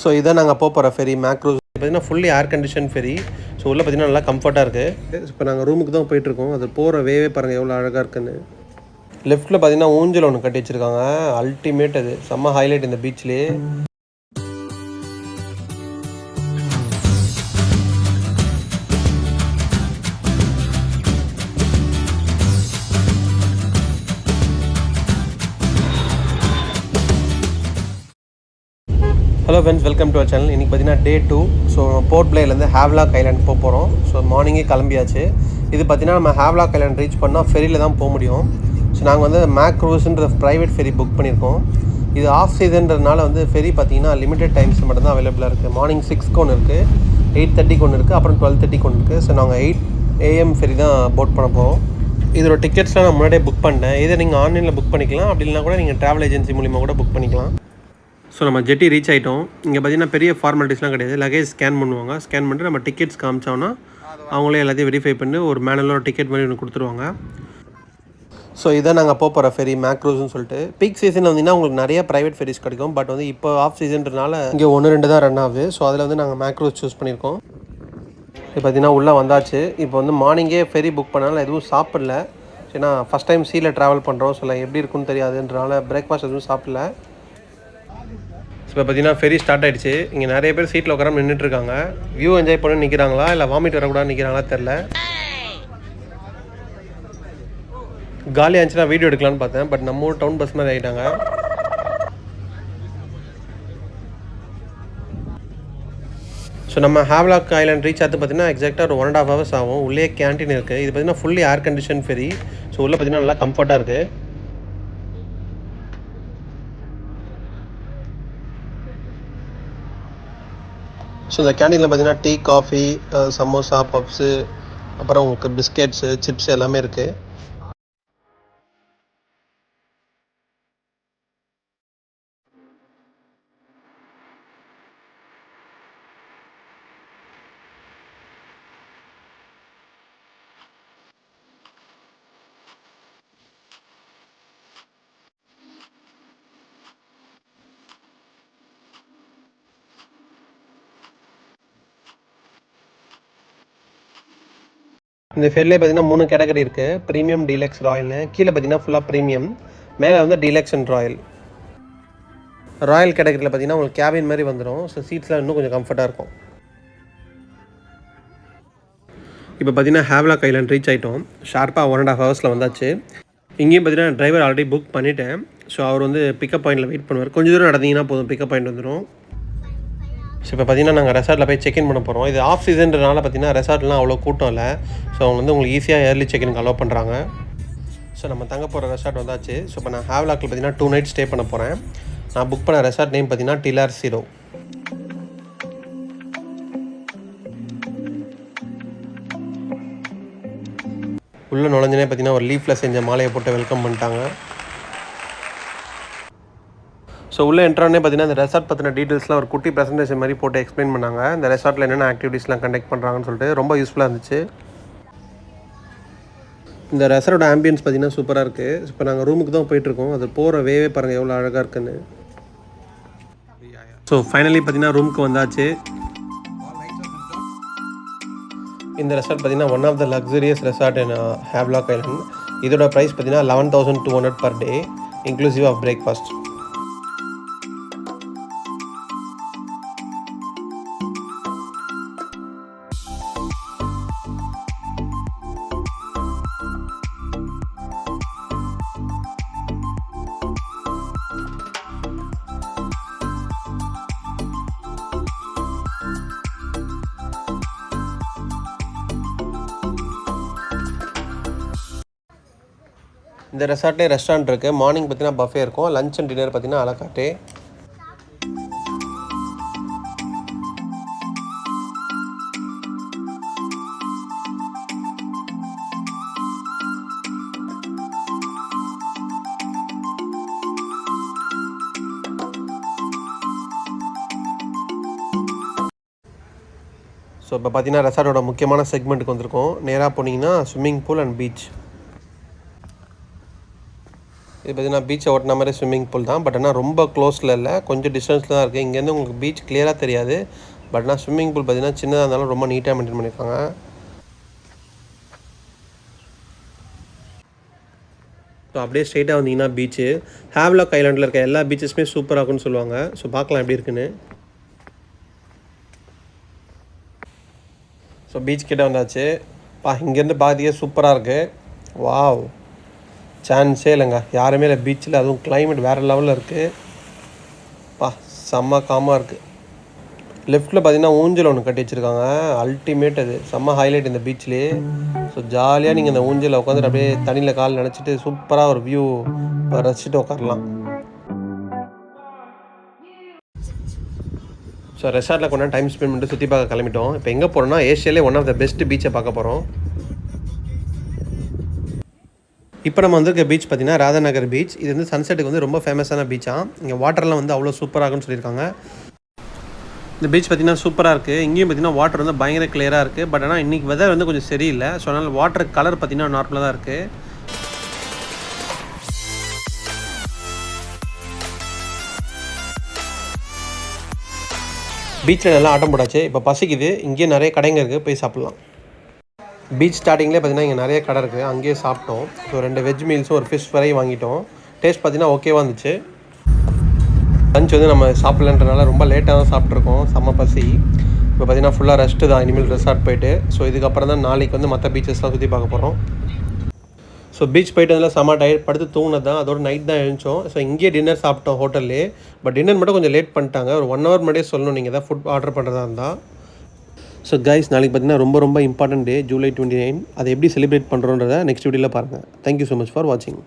So இதான் நாங்கள் போகிற ஃபெரி மேக்ரூஸ் பார்த்தீங்கன்னா fully air condition ferry. So உள்ளே பார்த்தீங்கன்னா நல்லா கம்ஃபர்ட்டாக இருக்குது. இப்போ நாங்கள் ரூமுக்கு தான் போயிட்டுருக்கோம். அது போகிற வேவே பாருங்கள் எவ்வளோ அழகாக இருக்குன்னு. லெஃப்ட்டில் பார்த்தீங்கன்னா ஊஞ்சல் ஒன்று கட்டி வச்சுருக்காங்க. அல்டிமேட், அது செம்ம ஹைலைட் இந்த பீச்லேயே. Hello friends, welcome to our channel. இன்றைக்கி பார்த்தீங்கன்னா டே 2. ஸோ போர்ட் பிளேயர்லேருந்து ஹேவ்லாக் ஐலாண்ட் போக போகிறோம். ஸோ மார்னிங்கே கிளம்பியாச்சு. இது பார்த்தீங்கன்னா நம்ம ஹேவ்லாக் ஐலாண்ட் ரீச் பண்ணால் ஃபெரியில் தான் போக முடியும். ஸோ நாங்கள் வந்து மேக்ரூஸ்ன்ற ப்ரைவேட் ஃபெரி புக் பண்ணியிருக்கோம். இது ஆஃப் சீசன்றதுனால வந்து ஃபெரி பார்த்தீங்கன்னா லிமிடெட் டைம்ஸ் மட்டும் தான் அவைலபிளாக இருக்குது. மார்னிங் 6க்கு ஒன்று இருக்குது, 8:30க்கு ஒன்று இருக்குது, அப்புறம் 12:30க்கு ஒன்று இருக்குது. ஸோ நாங்கள் 8 AM ஃபெரி தான் போட் பண்ண போகிறோம். இதோட டிக்கெட்ஸ்லாம் நான் முன்னாடியே புக் பண்ணிட்டேன். இதை நீங்கள் ஆன்லைனில் புக் பண்ணிக்கலாம், அப்படி இல்லைனா கூட நீங்கள் ட்ராவல் ஏஜென்சி மூலிமா கூட புக் பண்ணிக்கலாம். ஸோ நம்ம ஜெட்டி ரீச் ஆகிட்டோம். இங்கே பார்த்தீங்கன்னா பெரிய ஃபார்மாலிட்டிஸ்லாம் கிடையாது. லகேஜ் ஸ்கேன் பண்ணுவாங்க. ஸ்கேன் பண்ணிட்டு நம்ம டிக்கெட்ஸ் காமிச்சோன்னா அவங்களே எல்லாத்தையும் வெரிஃபை பண்ணி ஒரு மேனுவலாக டிக்கெட் மாதிரி ஒன்று கொடுத்துருவாங்க. ஸோ இதான் நாங்கள் போகிற ஃபெரி மேக்ரூஸ்னு சொல்லிட்டு. பீக் சீசனில் வந்தீங்கன்னா உங்களுக்கு நிறைய ப்ரைவேட் ஃபெரிஸ் கிடைக்கும். பட் வந்து இப்போ ஆஃப் சீசன்றனால இங்கே 1-2 தான் ரன் ஆகுது. ஸோ அதில் வந்து நாங்கள் மேக்ரூஸ் சூஸ் பண்ணியிருக்கோம். இப்போ பார்த்தீங்கன்னா உள்ளே வந்தாச்சு. இப்போ வந்து மார்னிங்கே ஃபெரி புக் பண்ணாலும் எதுவும் சாப்பிடல. ஏன்னா ஃபஸ்ட் டைம் சீயில் ட்ராவல் பண்ணுறோம். ஸோ எப்படி இருக்குன்னு தெரியாதுன்றனால பிரேக்ஃபாஸ்ட் எதுவும் சாப்பிடல. ஸோ இப்போ பார்த்தீங்கன்னா ஃபெரி ஸ்டார்ட் ஆகிடுச்சு. இங்கே நிறைய பேர் சீட்டில் உட்காராம நின்றுட்டுருக்காங்க. வியூ என்ஜாய் பண்ணி நிற்கிறாங்களா இல்லை வாமிட் வரக்கூடாது நிற்கிறாங்களா தெரில. காலியாக இருந்துச்சுன்னா வீடியோ எடுக்கலான்னு பார்த்தேன். பட் நம்ம ஊர் டவுன் பஸ் மாதிரி ஆகிட்டாங்க. ஸோ நம்ம ஹேவ்லாக் ஐலாண்ட் ரீச் ஆகுது பார்த்தீங்கன்னா எக்ஸாக்டாக ஒரு 1.5 hours ஆகும். உள்ளே கேன்டீன் இருக்குது. இது பார்த்தீங்கன்னா fully air condition ferry. So உள்ளே பார்த்தீங்கன்னா நல்லா கம்ஃபர்ட்டாக இருக்குது. ஸோ இந்த கேண்டீனில் பார்த்தீங்கன்னா டீ, காஃபி, சமோசா, பப்ஸு, அப்புறம் உங்களுக்கு பிஸ்கெட்ஸு, சிப்ஸ் எல்லாமே இருக்குது. இந்த ஃபெரிலே பார்த்தீங்கன்னா 3 கேட்டகரி இருக்குது. ப்ரீமியம், டீலக்ஸ், ராயல்னு. கீழே பார்த்தீங்கன்னா ஃபுல்லாக ப்ரீமியம், மேலே வந்து டீலக்ஸ் அண்ட் ராயல். ராயல் கேட்டகரியில் பார்த்தீங்கன்னா உங்களுக்கு கேபின் மாதிரி வந்துடும். ஸோ சீட்ஸ்லாம் இன்னும் கொஞ்சம் கம்ஃபர்ட்டாக இருக்கும். இப்போ பார்த்தீங்கன்னா ஹேவ்லாக் ஐலாண்ட் ரீச் ஆகிட்டோம். ஷார்ப்பாக 1.5 hours வந்தாச்சு. இங்கேயும் பார்த்தீங்கன்னா டிரைவர் ஆல்ரெடி புக் பண்ணிவிட்டேன். ஸோ அவர் வந்து பிக்கப் பாயிண்டில் வெயிட் பண்ணுவார். கொஞ்சம் தூரம் நடந்தீங்கன்னா போதும், பிக்கப் பாயிண்ட் வந்துடும். ஸோ இப்போ பார்த்தீங்கன்னா நாங்கள் ரெசார்ட்டில் போய் செக்இன் பண்ண போகிறோம். இது ஆஃப் சீசன்றனால பார்த்தீங்கன்னா ரெசார்ட்லாம் அவ்வளோ கூட்டம் இல்லை. ஸோ அவங்க வந்து உங்களுக்கு ஈஸியாக ஏர்லி செக்இனுக்கு அலோவ் பண்ணுறாங்க. ஸோ நம்ம தங்க போகிற ரெசார்ட் வந்தாச்சு. ஸோ இப்போ நான் ஹேவ்லாக்கில் பார்த்தீங்கன்னா 2 nights ஸ்டே பண்ண போகிறேன். நான் புக் பண்ண ரெசார்ட் நேம் பார்த்தீங்கன்னா டிலார் சீரோ. உள்ளே நுழைஞ்சனே பார்த்தீங்கன்னா ஒரு லீஃபில் செஞ்ச மாலையை போட்டு வெல்கம் பண்ணிட்டாங்க. ஸோ உள்ளே என்ட்ரானே பார்த்தீங்கன்னா இந்த ரெசார்ட் பற்றின டீட்டெயில்ஸ்லாம் ஒரு குட்டி ப்ரெசன்டேஷன் மாதிரி போட்டு எக்ஸ்பிளைன் பண்ணாங்க. இந்த ரெசார்ட்டில் என்னென்ன ஆக்டிவிட்டீஸ்லாம் கண்டக்ட் பண்ணுறாங்கன்னு சொல்லிட்டு ரொம்ப யூஸ்ஃபுல்லாக இருந்துச்சு. இந்த ரெசார்ட்டோட ஆம்பியன்ஸ் பார்த்தீங்கன்னா சூப்பராக இருக்குது. இப்போ நாங்கள் ரூமுக்கு தான் போயிட்டுருக்கோம். அது போகிற வேவே பாருங்கள் எவ்வளோ அழகாக இருக்குன்னு. ஸோ ஃபைனலி பார்த்தீங்கன்னா ரூமுக்கு வந்தாச்சு. இந்த ரெசார்ட் பார்த்தீங்கன்னா one of the luxurious resort in Havelock Island. இதோட ப்ரைஸ் பார்த்தீங்கன்னா 11,200 per day, inclusive of breakfast. இந்த ரெசார்ட்லேயே ரெஸ்டாரண்ட் இருக்குது. மார்னிங் பார்த்தீங்கன்னா பஃபே இருக்கும். லஞ்ச் அண்ட் டின்னர் பார்த்தீங்கன்னா அலகாட்டே. ஸோ இப்போ பார்த்தீங்கன்னா ரெசார்ட்டோட முக்கியமான செக்மெண்ட்டுக்கு வந்திருக்கோம். நேராக போனீங்கன்னா ஸ்விம்மிங் பூல் அண்ட் பீச். இது பார்த்தீங்கன்னா பீச்சை ஓட்டின மாதிரி ஸ்விம்மிங் பூல் தான். பட் ஆனால் ரொம்ப க்ளோஸில் இல்லை, கொஞ்சம் டிஸ்டன்ஸில் தான் இருக்குது. இங்கேருந்து உங்களுக்கு பீச் கிளியராக தெரியாது. பட் ஆனால் ஸ்விம்மிங் பூல் பார்த்தீங்கன்னா சின்னதாக இருந்தாலும் ரொம்ப நீட்டாக மெயின்டைன் பண்ணியிருக்காங்க. ஸோ அப்படியே ஸ்ட்ரெயிட்டாக வந்தீங்கன்னா பீச்சு. ஹேவ்லாக் ஐலாண்டில் இருக்க எல்லா பீச்சஸுமே சூப்பராக இருக்குன்னு சொல்லுவாங்க. ஸோ பார்க்கலாம் எப்படி இருக்குன்னு. ஸோ பீச் கிட்டே வந்தாச்சு. இங்கேருந்து பாதியே சூப்பராக இருக்குது. வாவ், சான்ஸே இல்லைங்க, யாருமே இல்லை பீச்சில். அதுவும் கிளைமேட் வேறு லெவலில் இருக்குது. செம்ம காமாக இருக்குது. லெஃப்ட்டில் பார்த்தீங்கன்னா ஊஞ்சல் ஒன்று கட்டி வச்சுருக்காங்க. அல்டிமேட், அது செம்ம ஹைலைட் இந்த பீச்லேயே. ஸோ ஜாலியாக நீங்கள் இந்த ஊஞ்சலில் உட்காந்துட்டு அப்படியே தண்ணியில் கால் நினச்சிட்டு சூப்பராக ஒரு வியூ ரசிச்சுட்டு உட்காரலாம். ஸோ ரெசார்ட்டில் கொஞ்சம் டைம் ஸ்பெண்ட் பண்ணிட்டு சுற்றி பார்க்க கிளம்பிட்டோம். இப்போ எங்கே போகிறோம்னா ஏஷியாலே ஒன் ஆஃப் த பெஸ்ட் பீச்சை பார்க்க போகிறோம். இப்போ நம்ம வந்திருக்க பீச் பார்த்தீங்கன்னா ராதாநகர் பீச். இது வந்து சன்செட்டுக்கு வந்து ரொம்ப ஃபேமஸான பீச்சாக. இங்கே வாட்டர்லாம் வந்து அவ்வளோ சூப்பராகுன்னு சொல்லியிருக்காங்க. இந்த பீச் பார்த்தீங்கன்னா சூப்பராக இருக்குது. இங்கேயும் பார்த்தீங்கன்னா வாட்டர் வந்து பயங்கர கிளியராக இருக்குது. பட் ஆனால் இன்றைக்கி வெதர் வந்து கொஞ்சம் சரியில்லை. ஸோ அதனால் வாட்டர் கலர் பார்த்தீங்கன்னா நார்மலாக தான் இருக்குது. பீச்சில் நல்லா ஆட்டம் போடாச்சு. இப்போ பசிக்குது. இங்கேயே நிறைய கடைங்க இருக்குது, போய் சாப்பிட்லாம். பீச் ஸ்டார்டிங்லேயே பார்த்தீங்கன்னா இங்கே நிறைய கடை இருக்குது, அங்கேயே சாப்பிட்டோம். ஸோ 2 வெஜ் மீல்ஸும் ஒரு ஃபிஷ் ஃப்ரை வாங்கிட்டோம். டேஸ்ட் பார்த்தீங்கன்னா ஓகேவாக இருந்துச்சு. லஞ்ச் வந்து நம்ம சாப்பிட்லன்றனால ரொம்ப லேட்டாக தான் சாப்பிட்ருக்கோம். செம்ம பசி. இப்போ பார்த்தீங்கன்னா ஃபுல்லாக ரெஸ்ட்டு தான், இனிமேல் ரெசார்ட் போயிட்டு. ஸோ இதுக்கப்புறம் தான் நாளைக்கு வந்து மற்ற பீச்சஸ்லாம் சுற்றி பார்க்க போகிறோம். ஸோ பீச் போயிட்டு அதில் செம்ம டயர்ட், படுத்து தூங்கினது தான். அதோட நைட் தான் எழுந்தோம். ஸோ இங்கேயே டின்னர் சாப்பிட்டோம் ஹோட்டல்லே. பட் டின்னர் மட்டும் கொஞ்சம் லேட் பண்ணிட்டாங்க. ஒரு 1 hour முன்னாடியே சொல்லணும் நீங்கள் தான் ஃபுட் ஆர்டர் பண்ணுறதா இருந்தால். ஸோ கைஸ், நாளைக்கு பார்த்தீங்கன்னா ரொம்ப இம்பார்ட்டன்ட் டே, ஜூலை 29. அதை எப்படி செலிப்ரேட் பண்ணுறோன்றதை நெக்ஸ்ட் வீடியோவில் பாருங்கள். தேங்க்யூ ஸோ மச் ஃபார் வாட்சிங்.